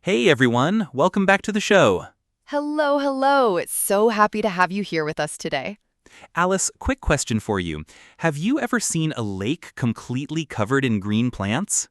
Hey everyone, welcome back to the show. Hello, hello. So happy to have you here with us today. Alice, quick question for you. Have you ever seen a lake completely covered in green plants?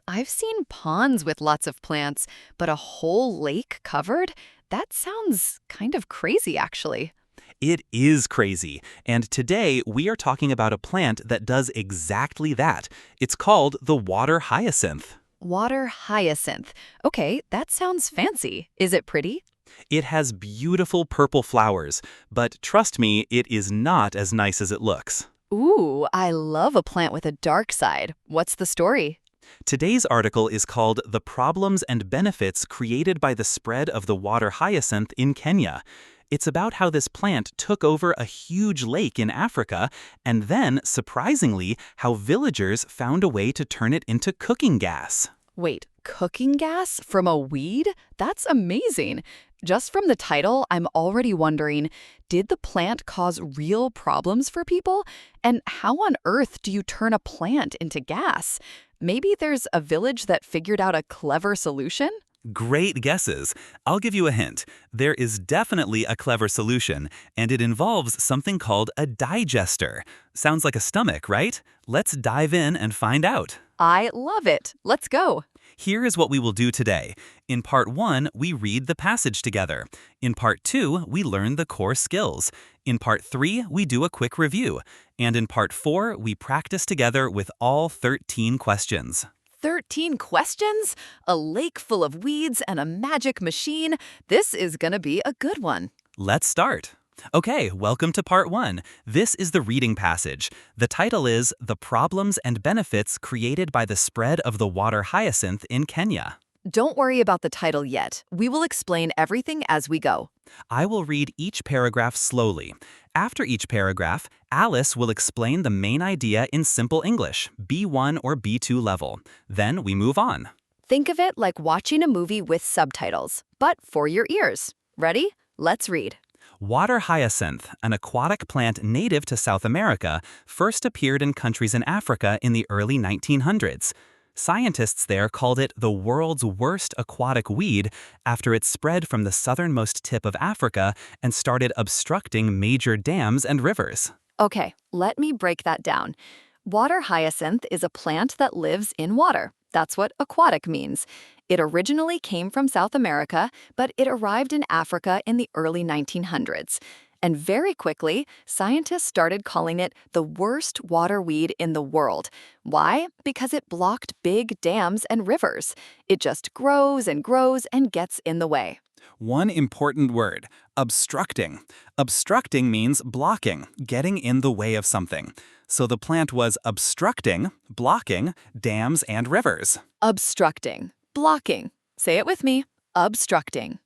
I've seen ponds with lots of plants, but a whole lake covered? That sounds kind of crazy, actually. It is crazy, and today we are talking about a plant that does exactly that. It's called the water hyacinth. Water hyacinth. Okay, that sounds fancy. Is it pretty? It has beautiful purple flowers, but trust me, it is not as nice as it looks. Ooh, I love a plant with a dark side. What's the story? Today's article is called The Problems and Benefits Created by the Spread of the Water Hyacinth in Kenya. It's about how this plant took over a huge lake in Africa, and then, surprisingly, how villagers found a way to turn it into cooking gas. Wait, cooking gas from a weed? That's amazing. Just from the title, I'm already wondering, did the plant cause real problems for people? And how on earth do you turn a plant into gas? Maybe there's a village that figured out a clever solution? Great guesses. I'll give you a hint. There is definitely a clever solution, and it involves something called a digester. Sounds like a stomach, right? Let's dive in and find out. I love it. Let's go. Here is what we will do today. In Part 1, we read the passage together. In Part 2, we learn the core skills. In Part 3, we do a quick review. And in Part 4, we practice together with all 13 questions. 13 questions? A lake full of weeds and a magic machine? This is gonna be a good one. Let's start. Okay, welcome to Part 1. This is the reading passage. The title is The Problems and Benefits Created by the Spread of the Water Hyacinth in Kenya. Don't worry about the title yet. We will explain everything as we go. I will read each paragraph slowly. After each paragraph, Alice will explain the main idea in simple English, B1 or B2 level. Then we move on. Think of it like watching a movie with subtitles, but for your ears. Ready? Let's read. Water hyacinth, an aquatic plant native to South America, first appeared in countries in Africa in the early 1900s. Scientists there called it the world's worst aquatic weed after it spread from the southernmost tip of Africa and started obstructing major dams and rivers. Okay, let me break that down. Water hyacinth is a plant that lives in water. That's what aquatic means. It originally came from South America, but it arrived in Africa in the early 1900s. And very quickly, scientists started calling it the worst water weed in the world. Why? Because it blocked big dams and rivers. It just grows and gets in the way. One important word, obstructing. Obstructing means blocking, getting in the way of something. So the plant was obstructing, blocking, dams and rivers. Obstructing, blocking. Say it with me. Obstructing.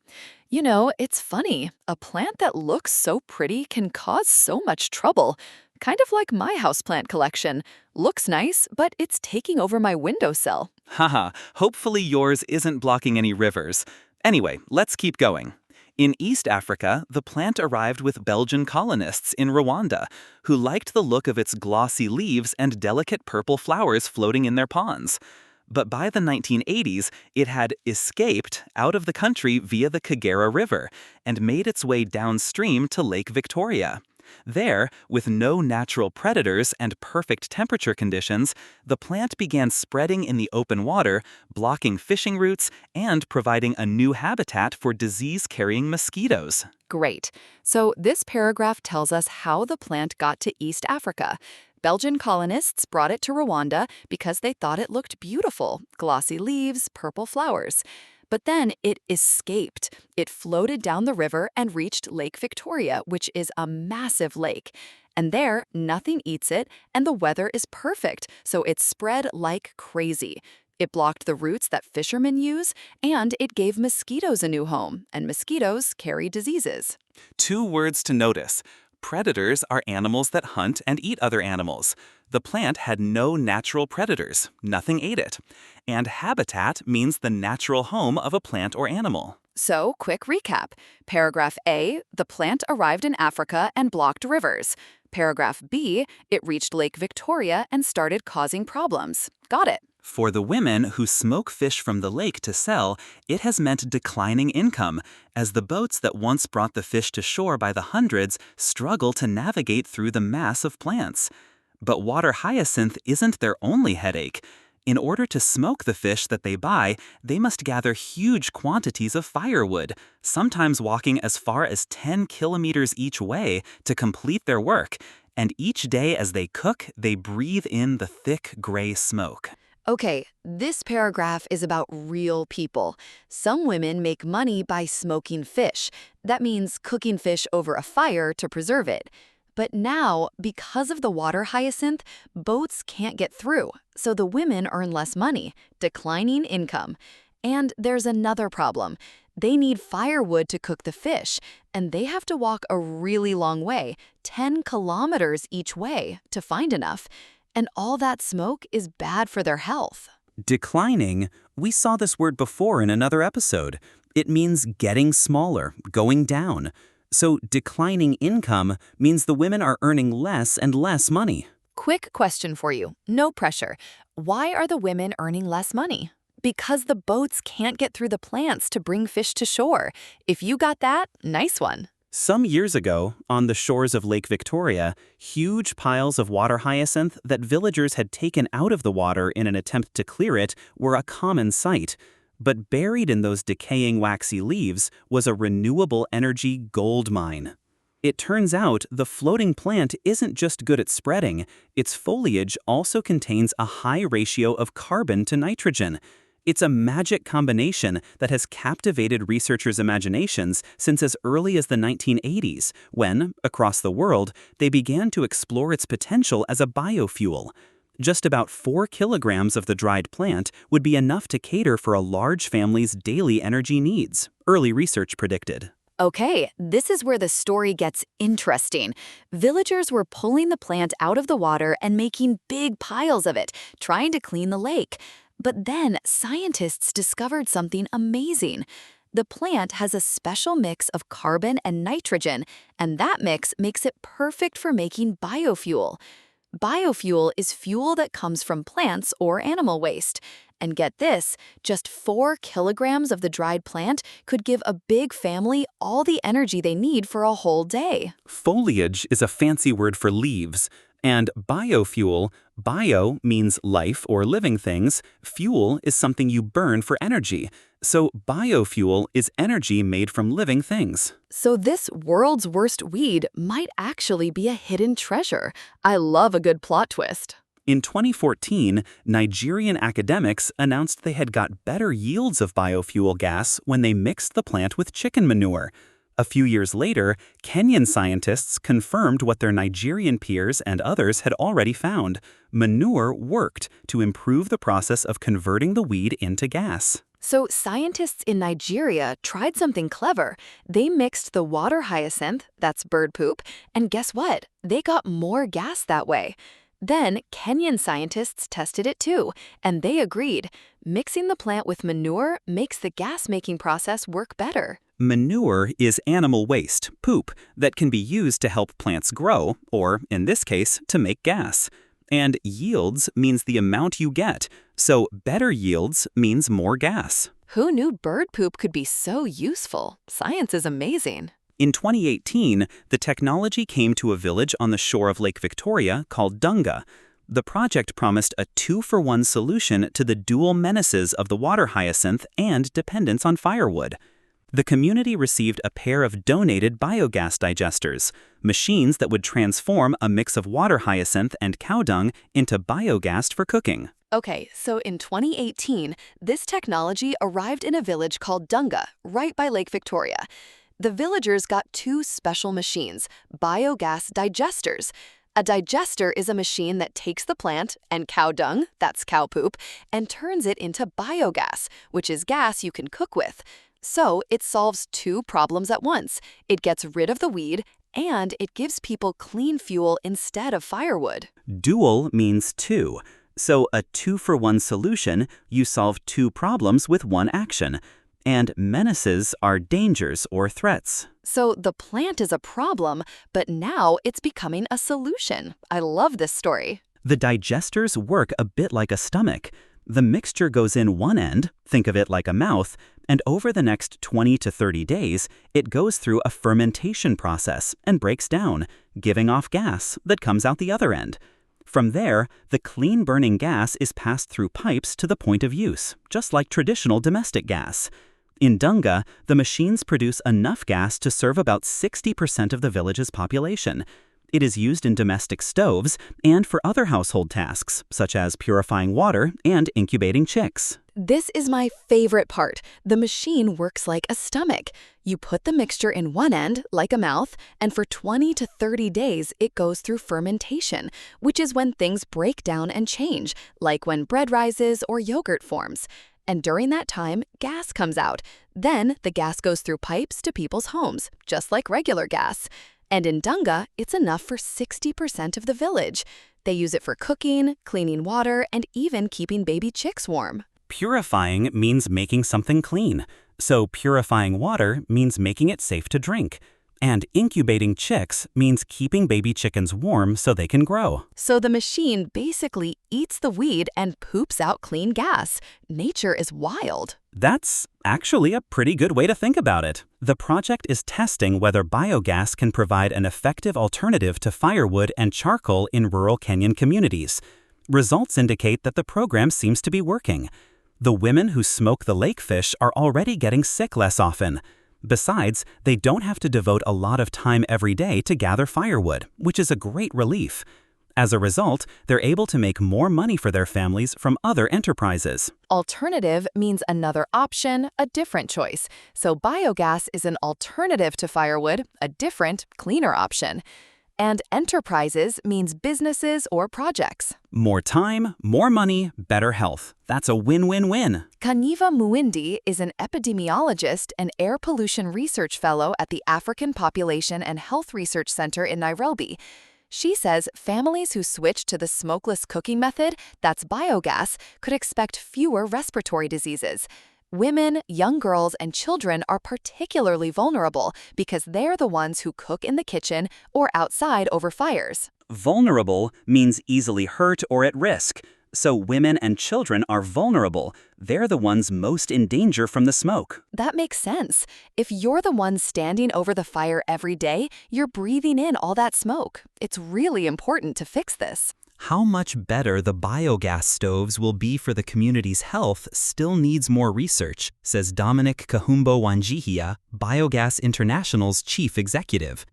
You know, it's funny. A plant that looks so pretty can cause so much trouble. Kind of like my houseplant collection. Looks nice, but it's taking over my windowsill. Haha, hopefully yours isn't blocking any rivers. Anyway, let's keep going. In East Africa, the plant arrived with Belgian colonists in Rwanda, who liked the look of its glossy leaves and delicate purple flowers floating in their ponds. But by the 1980s, it had escaped out of the country via the Kagera River and made its way downstream to Lake Victoria. There, with no natural predators and perfect temperature conditions, the plant began spreading in the open water, blocking fishing routes and providing a new habitat for disease-carrying mosquitoes. Great. So this paragraph tells us how the plant got to East Africa. Belgian colonists brought it to Rwanda because they thought it looked beautiful, glossy leaves, purple flowers. But then it escaped. It floated down the river and reached Lake Victoria, which is a massive lake. And there, nothing eats it, and the weather is perfect, so it spread like crazy. It blocked the routes that fishermen use, and it gave mosquitoes a new home, and mosquitoes carry diseases. 2 words to notice. Predators are animals that hunt and eat other animals. The plant had no natural predators. Nothing ate it. And habitat means the natural home of a plant or animal. So, quick recap. Paragraph A, the plant arrived in Africa and blocked rivers. Paragraph B, it reached Lake Victoria and started causing problems. Got it. For the women who smoke fish from the lake to sell, it has meant declining income, as the boats that once brought the fish to shore by the hundreds struggle to navigate through the mass of plants. But water hyacinth isn't their only headache. In order to smoke the fish that they buy, they must gather huge quantities of firewood, sometimes walking as far as 10 kilometers each way to complete their work. And each day as they cook, they breathe in the thick gray smoke. Okay, this paragraph is about real people. Some women make money by smoking fish. That means cooking fish over a fire to preserve it. But now, because of the water hyacinth, boats can't get through, so the women earn less money, declining income. And there's another problem. They need firewood to cook the fish, and they have to walk a really long way, 10 kilometers each way, to find enough. And all that smoke is bad for their health. Declining, we saw this word before in another episode. It means getting smaller, going down. So declining income means the women are earning less and less money. Quick question for you, no pressure. Why are the women earning less money? Because the boats can't get through the plants to bring fish to shore. If you got that, nice one. Some years ago, on the shores of Lake Victoria, huge piles of water hyacinth that villagers had taken out of the water in an attempt to clear it were a common sight. But buried in those decaying waxy leaves was a renewable energy gold mine. It turns out the floating plant isn't just good at spreading, its foliage also contains a high ratio of carbon to nitrogen. It's a magic combination that has captivated researchers' imaginations since as early as the 1980s, when, across the world, they began to explore its potential as a biofuel. Just about 4 kilograms of the dried plant would be enough to cater for a large family's daily energy needs, early research predicted. Okay, this is where the story gets interesting. Villagers were pulling the plant out of the water and making big piles of it, trying to clean the lake. But then scientists discovered something amazing. The plant has a special mix of carbon and nitrogen, and that mix makes it perfect for making biofuel. Biofuel is fuel that comes from plants or animal waste. And get this, just 4 kilograms of the dried plant could give a big family all the energy they need for a whole day. Foliage is a fancy word for leaves. And biofuel, bio means life or living things, fuel is something you burn for energy. So biofuel is energy made from living things. So this world's worst weed might actually be a hidden treasure. I love a good plot twist. In 2014, Nigerian academics announced they had got better yields of biofuel gas when they mixed the plant with chicken manure. A few years later, Kenyan scientists confirmed what their Nigerian peers and others had already found. Manure worked to improve the process of converting the weed into gas. So scientists in Nigeria tried something clever. They mixed the water hyacinth, that's bird poop, and guess what? They got more gas that way. Then Kenyan scientists tested it too, and they agreed. Mixing the plant with manure makes the gas-making process work better. Manure is animal waste, poop, that can be used to help plants grow, or, in this case, to make gas. And yields means the amount you get, so better yields means more gas. Who knew bird poop could be so useful? Science is amazing. In 2018, the technology came to a village on the shore of Lake Victoria called Dunga. The project promised a 2-for-1 solution to the dual menaces of the water hyacinth and dependence on firewood. The community received a pair of donated biogas digesters, machines that would transform a mix of water hyacinth and cow dung into biogas for cooking. Okay, so in 2018, this technology arrived in a village called Dunga, right by Lake Victoria. The villagers got 2 special machines, biogas digesters. A digester is a machine that takes the plant and cow dung, that's cow poop, and turns it into biogas, which is gas you can cook with. So it solves 2 problems at once. It gets rid of the weed, and it gives people clean fuel instead of firewood. Dual means 2. So a 2-for-1 solution, you solve 2 problems with 1 action. And menaces are dangers or threats. So the plant is a problem, but now it's becoming a solution. I love this story. The digesters work a bit like a stomach. The mixture goes in one end, think of it like a mouth, and over the next 20 to 30 days, it goes through a fermentation process and breaks down, giving off gas that comes out the other end. From there, the clean-burning gas is passed through pipes to the point of use, just like traditional domestic gas. In Dunga, the machines produce enough gas to serve about 60% of the village's population. It is used in domestic stoves and for other household tasks, such as purifying water and incubating chicks. This is my favorite part. The machine works like a stomach. You put the mixture in one end, like a mouth, and for 20 to 30 days it goes through fermentation, which is when things break down and change, like when bread rises or yogurt forms. And during that time, gas comes out. Then the gas goes through pipes to people's homes, just like regular gas. And in Dunga, it's enough for 60% of the village. They use it for cooking, cleaning water, and even keeping baby chicks warm. Purifying means making something clean. So purifying water means making it safe to drink. And incubating chicks means keeping baby chickens warm so they can grow. So the machine basically eats the weed and poops out clean gas. Nature is wild. That's actually a pretty good way to think about it. The project is testing whether biogas can provide an effective alternative to firewood and charcoal in rural Kenyan communities. Results indicate that the program seems to be working. The women who smoke the lake fish are already getting sick less often. Besides, they don't have to devote a lot of time every day to gather firewood, which is a great relief. As a result, they're able to make more money for their families from other enterprises. Alternative means another option, a different choice. So biogas is an alternative to firewood, a different, cleaner option. And enterprises means businesses or projects. More time, more money, better health. That's a win-win-win. Kaniva Muindi is an epidemiologist and air pollution research fellow at the African Population and Health Research Center in Nairobi. She says families who switch to the smokeless cooking method, that's biogas, could expect fewer respiratory diseases. Women, young girls, and children are particularly vulnerable because they're the ones who cook in the kitchen or outside over fires. Vulnerable means easily hurt or at risk. So women and children are vulnerable. They're the ones most in danger from the smoke. That makes sense. If you're the one standing over the fire every day, you're breathing in all that smoke. It's really important to fix this. How much better the biogas stoves will be for the community's health still needs more research, says Dominic Kahumbo Wanjihia, Biogas International's chief executive.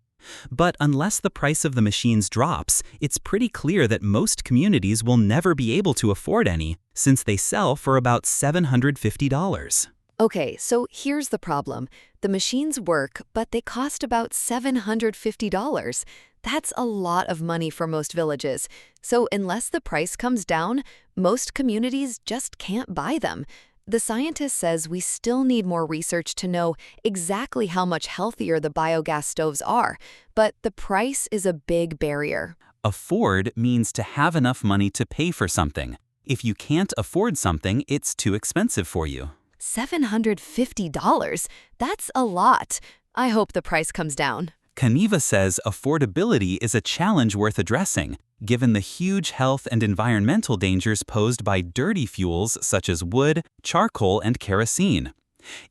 But unless the price of the machines drops, it's pretty clear that most communities will never be able to afford any, since they sell for about $750. Okay, so here's the problem. The machines work, but they cost about $750. That's a lot of money for most villages. So unless the price comes down, most communities just can't buy them. The scientist says we still need more research to know exactly how much healthier the biogas stoves are, but the price is a big barrier. Afford means to have enough money to pay for something. If you can't afford something, it's too expensive for you. $750? That's a lot. I hope the price comes down. Kaniva says affordability is a challenge worth addressing, given the huge health and environmental dangers posed by dirty fuels such as wood, charcoal, and kerosene.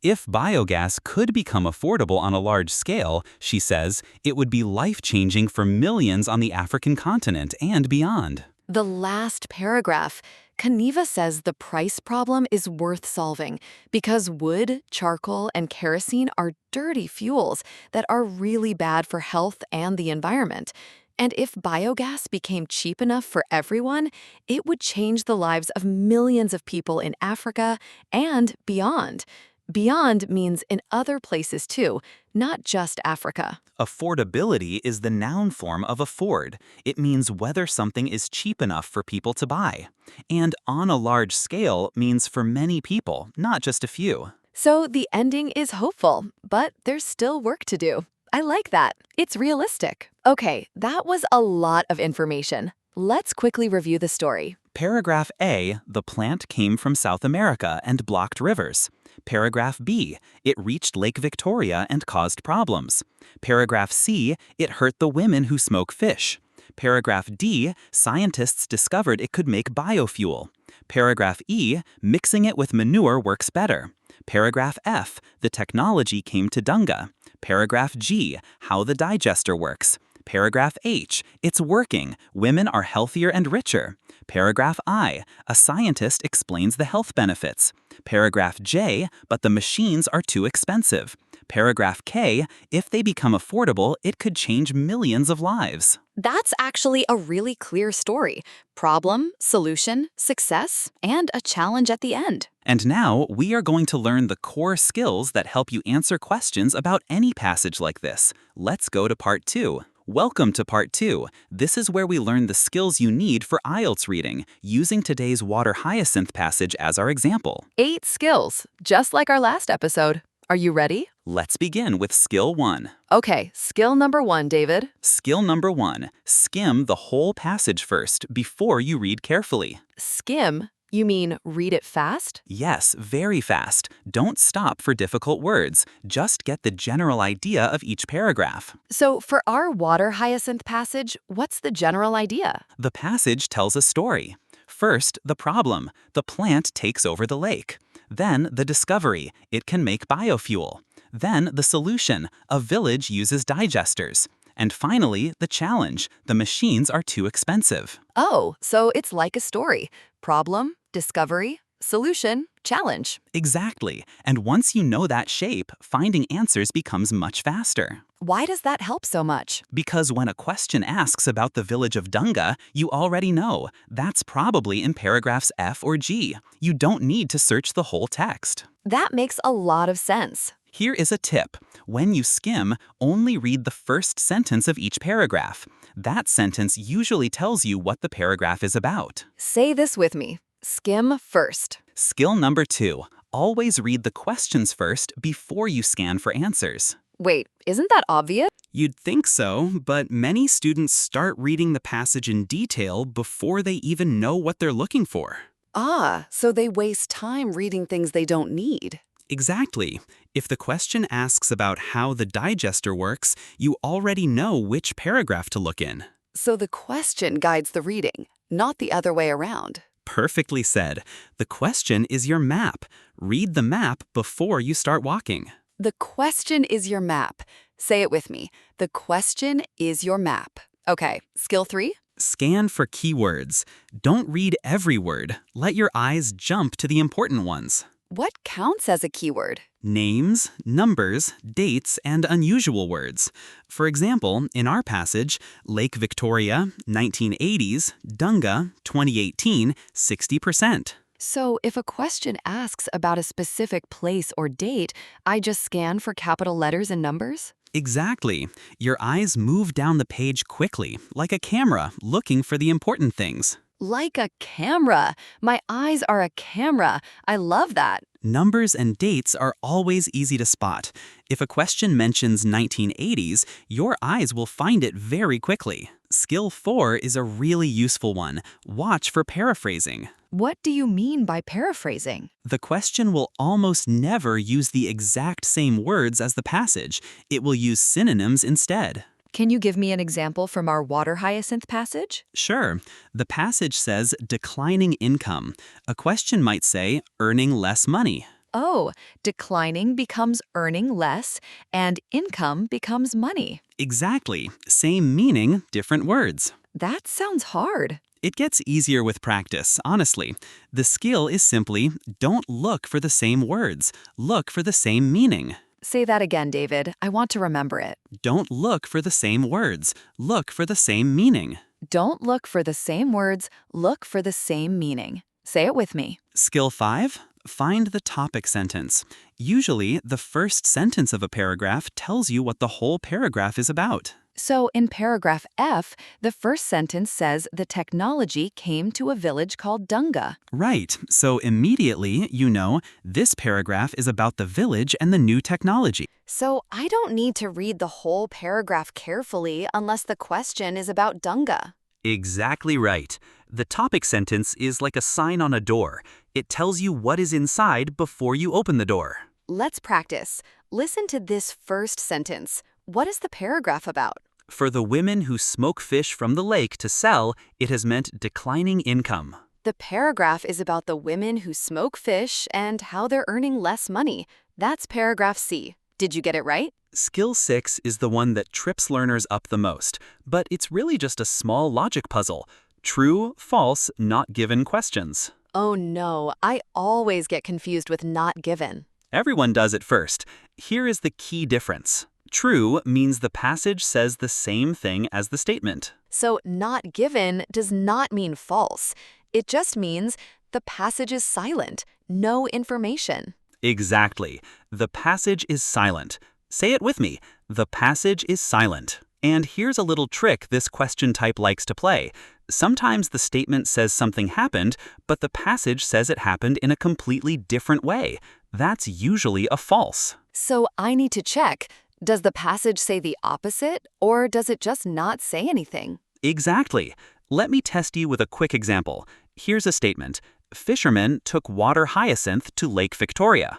If biogas could become affordable on a large scale, she says, it would be life-changing for millions on the African continent and beyond. The last paragraph. Kaniva says the price problem is worth solving because wood, charcoal, and kerosene are dirty fuels that are really bad for health and the environment. And if biogas became cheap enough for everyone, it would change the lives of millions of people in Africa and beyond. Beyond means in other places too, not just Africa. Affordability is the noun form of afford. It means whether something is cheap enough for people to buy. And on a large scale means for many people, not just a few. So the ending is hopeful, but there's still work to do. I like that. It's realistic. Okay, that was a lot of information. Let's quickly review the story. Paragraph A, the plant came from South America and blocked rivers. Paragraph B, it reached Lake Victoria and caused problems. Paragraph C, it hurt the women who smoke fish. Paragraph D, scientists discovered it could make biofuel. Paragraph E, mixing it with manure works better. Paragraph F, the technology came to Dunga. Paragraph G, how the digester works. Paragraph H, it's working. Women are healthier and richer. Paragraph I, a scientist explains the health benefits. Paragraph J, but the machines are too expensive. Paragraph K, if they become affordable, it could change millions of lives. That's actually a really clear story. Problem, solution, success, and a challenge at the end. And now, we are going to learn the core skills that help you answer questions about any passage like this. Let's go to Part 2. Welcome to Part 2. This is where we learn the skills you need for IELTS reading, using today's water hyacinth passage as our example. 8 skills, just like our last episode. Are you ready? Let's begin with Skill 1. Okay, skill number 1, David. Skill number 1. Skim the whole passage first before you read carefully. Skim? You mean read it fast? Yes, very fast. Don't stop for difficult words. Just get the general idea of each paragraph. So for our water hyacinth passage, what's the general idea? The passage tells a story. First, the problem. The plant takes over the lake. Then, the discovery. It can make biofuel. Then, the solution. A village uses digesters. And finally, the challenge. The machines are too expensive. Oh, so it's like a story. Problem, discovery, solution, challenge. Exactly. And once you know that shape, finding answers becomes much faster. Why does that help so much? Because when a question asks about the village of Dunga, you already know. That's probably in paragraphs F or G. You don't need to search the whole text. That makes a lot of sense. Here is a tip. When you skim, only read the first sentence of each paragraph. That sentence usually tells you what the paragraph is about. Say this with me. Skim first. Skill number 2. Always read the questions first before you scan for answers. Wait, isn't that obvious? You'd think so, but many students start reading the passage in detail before they even know what they're looking for. Ah, so they waste time reading things they don't need. Exactly. If the question asks about how the digester works, you already know which paragraph to look in. So the question guides the reading, not the other way around. Perfectly said. The question is your map. Read the map before you start walking. The question is your map. Say it with me. The question is your map. Okay, skill 3? Scan for keywords. Don't read every word. Let your eyes jump to the important ones. What counts as a keyword? Names, numbers, dates, and unusual words. For example, in our passage, Lake Victoria, 1980s, Dunga, 2018, 60%. So if a question asks about a specific place or date, I just scan for capital letters and numbers? Exactly. Your eyes move down the page quickly, like a camera, looking for the important things. Like a camera. My eyes are a camera. I love that. Numbers and dates are always easy to spot. If a question mentions 1980s, your eyes will find it very quickly. Skill 4 is a really useful one. Watch for paraphrasing. What do you mean by paraphrasing? The question will almost never use the exact same words as the passage. It will use synonyms instead. Can you give me an example from our water hyacinth passage? Sure. The passage says declining income. A question might say earning less money. Oh, declining becomes earning less, and income becomes money. Exactly. Same meaning, different words. That sounds hard. It gets easier with practice, honestly. The skill is simply don't look for the same words. Look for the same meaning. Say that again, David. I want to remember it. Don't look for the same words. Look for the same meaning. Don't look for the same words. Look for the same meaning. Say it with me. Skill 5. Find the topic sentence. Usually, the first sentence of a paragraph tells you what the whole paragraph is about. So in paragraph F, the first sentence says the technology came to a village called Dunga. Right. So immediately, you know, this paragraph is about the village and the new technology. So I don't need to read the whole paragraph carefully unless the question is about Dunga. Exactly right. The topic sentence is like a sign on a door. It tells you what is inside before you open the door. Let's practice. Listen to this first sentence. What is the paragraph about? For the women who smoke fish from the lake to sell, it has meant declining income. The paragraph is about the women who smoke fish and how they're earning less money. That's paragraph C. Did you get it right? Skill 6 is the one that trips learners up the most, but it's really just a small logic puzzle. True, false, not given questions. Oh no, I always get confused with not given. Everyone does it first. Here is the key difference. True means the passage says the same thing as the statement. So not given does not mean false. It just means the passage is silent, no information. Exactly. The passage is silent. Say it with me. The passage is silent. And here's a little trick this question type likes to play. Sometimes the statement says something happened, but the passage says it happened in a completely different way. That's usually a false. So I need to check. Does the passage say the opposite, or does it just not say anything? Exactly. Let me test you with a quick example. Here's a statement. Fishermen took water hyacinth to Lake Victoria.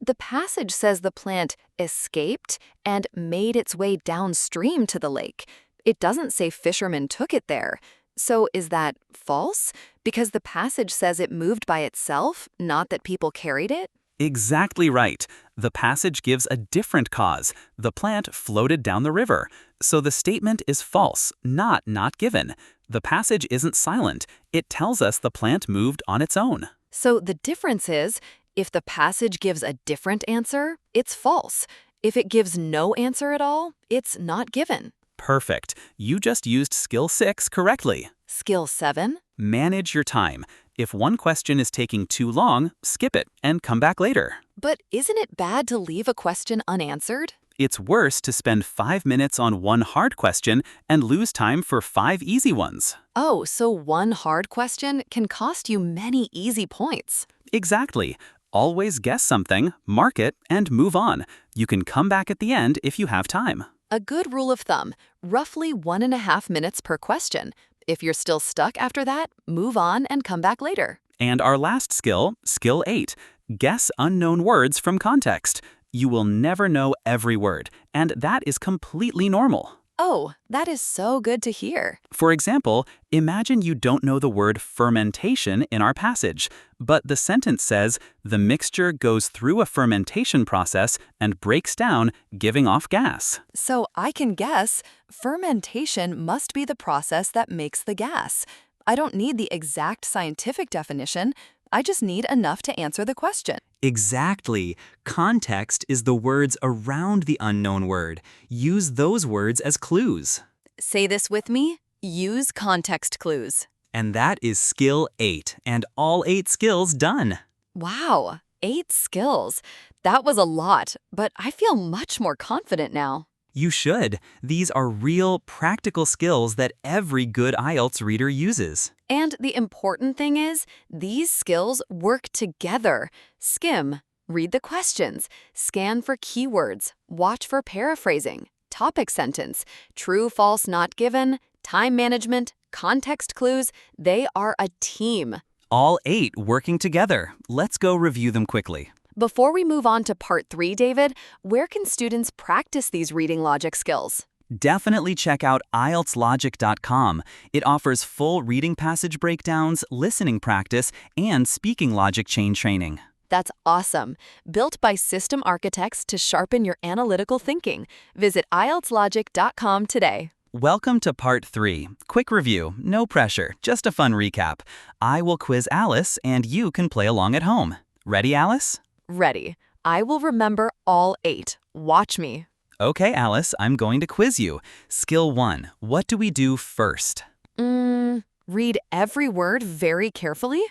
The passage says the plant escaped and made its way downstream to the lake. It doesn't say fishermen took it there. So is that false? Because the passage says it moved by itself, not that people carried it? Exactly right. The passage gives a different cause. The plant floated down the river. So the statement is false, not given. The passage isn't silent. It tells us the plant moved on its own. So the difference is, if the passage gives a different answer, it's false. If it gives no answer at all, it's not given. Perfect. You just used skill 6 correctly. Skill 7? Manage your time. If one question is taking too long, skip it and come back later. But isn't it bad to leave a question unanswered? It's worse to spend 5 minutes on one hard question and lose time for 5 easy ones. Oh, so one hard question can cost you many easy points. Exactly. Always guess something, mark it, and move on. You can come back at the end if you have time. A good rule of thumb, roughly 1.5 minutes per question. If you're still stuck after that, move on and come back later. And our last skill, skill 8, guess unknown words from context. You will never know every word, and that is completely normal. Oh, that is so good to hear. For example, imagine you don't know the word fermentation in our passage, but the sentence says, the mixture goes through a fermentation process and breaks down, giving off gas. So I can guess fermentation must be the process that makes the gas. I don't need the exact scientific definition. I just need enough to answer the question. Exactly. Context is the words around the unknown word. Use those words as clues. Say this with me. Use context clues. And that is skill 8, and all 8 skills done. Wow, 8 skills. That was a lot, but I feel much more confident now. You should. These are real, practical skills that every good IELTS reader uses. And the important thing is, these skills work together. Skim, read the questions, scan for keywords, watch for paraphrasing, topic sentence, true, false, not given, time management, context clues. They are a team. All 8 working together. Let's go review them quickly. Before we move on to part 3, David, where can students practice these reading logic skills? Definitely check out IELTSlogic.com. It offers full reading passage breakdowns, listening practice, and speaking logic chain training. That's awesome. Built by system architects to sharpen your analytical thinking. Visit IELTSlogic.com today. Welcome to part 3. Quick review, no pressure, just a fun recap. I will quiz Alice, and you can play along at home. Ready, Alice? Ready. I will remember all 8. Watch me. Okay, Alice, I'm going to quiz you. Skill 1. What do we do first? Read every word very carefully?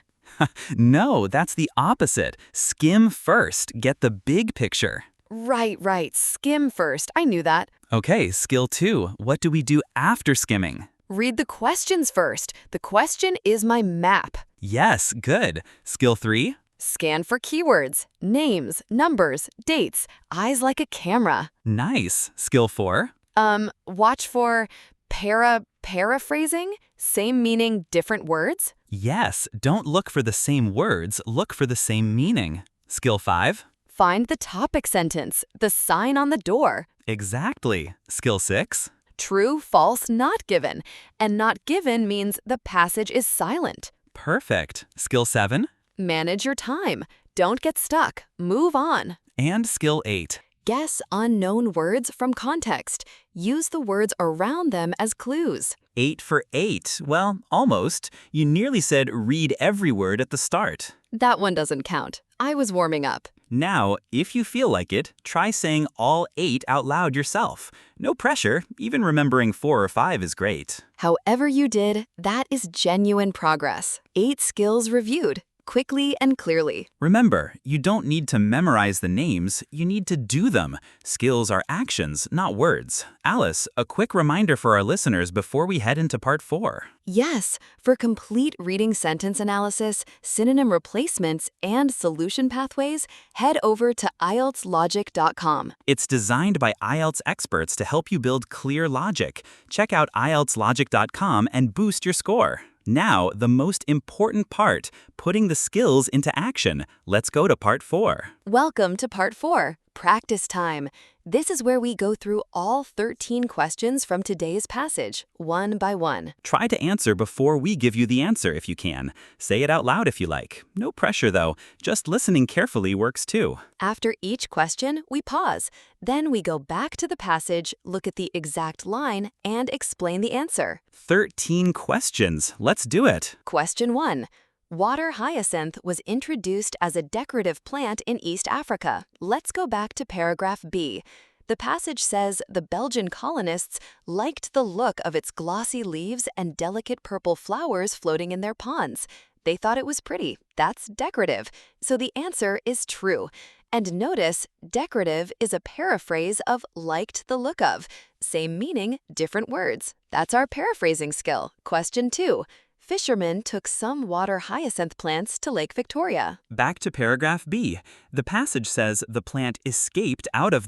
No, that's the opposite. Skim first. Get the big picture. Right. Skim first. I knew that. Okay, skill 2. What do we do after skimming? Read the questions first. The question is my map. Yes, good. Skill 3? Scan for keywords, names, numbers, dates, eyes like a camera. Nice. Skill 4? Watch for paraphrasing, same meaning, different words. Yes, don't look for the same words, look for the same meaning. Skill 5? Find the topic sentence, the sign on the door. Exactly. Skill 6? True, false, not given. And not given means the passage is silent. Perfect. Skill 7? Manage your time. Don't get stuck. Move on. And Skill 8. Guess unknown words from context. Use the words around them as clues. 8 for 8. Well, almost. You nearly said read every word at the start. That one doesn't count. I was warming up. Now, if you feel like it, try saying all 8 out loud yourself. No pressure. Even remembering 4 or 5 is great. However you did, that is genuine progress. 8 skills reviewed, quickly and clearly. Remember, you don't need to memorize the names, you need to do them. Skills are actions, not words. Alice, a quick reminder for our listeners before we head into part 4. Yes, for complete reading sentence analysis, synonym replacements, and solution pathways, head over to IELTSlogic.com. It's designed by IELTS experts to help you build clear logic. Check out IELTSlogic.com and boost your score. Now, the most important part, putting the skills into action. Let's go to part 4. Welcome to part 4, practice time. This is where we go through all 13 questions from today's passage, one by one. Try to answer before we give you the answer if you can. Say it out loud if you like. No pressure though, just listening carefully works too. After each question, we pause. Then we go back to the passage, look at the exact line, and explain the answer. 13 questions. Let's do it. Question 1. Water hyacinth was introduced as a decorative plant in East Africa. Let's go back to paragraph B. The passage says the Belgian colonists liked the look of its glossy leaves and delicate purple flowers floating in their ponds. They thought it was pretty. That's decorative. So the answer is true. And notice, decorative is a paraphrase of liked the look of. Same meaning, different words. That's our paraphrasing skill. Question 2. Fishermen took some water hyacinth plants to Lake Victoria. Back to paragraph B. The passage says the plant escaped out of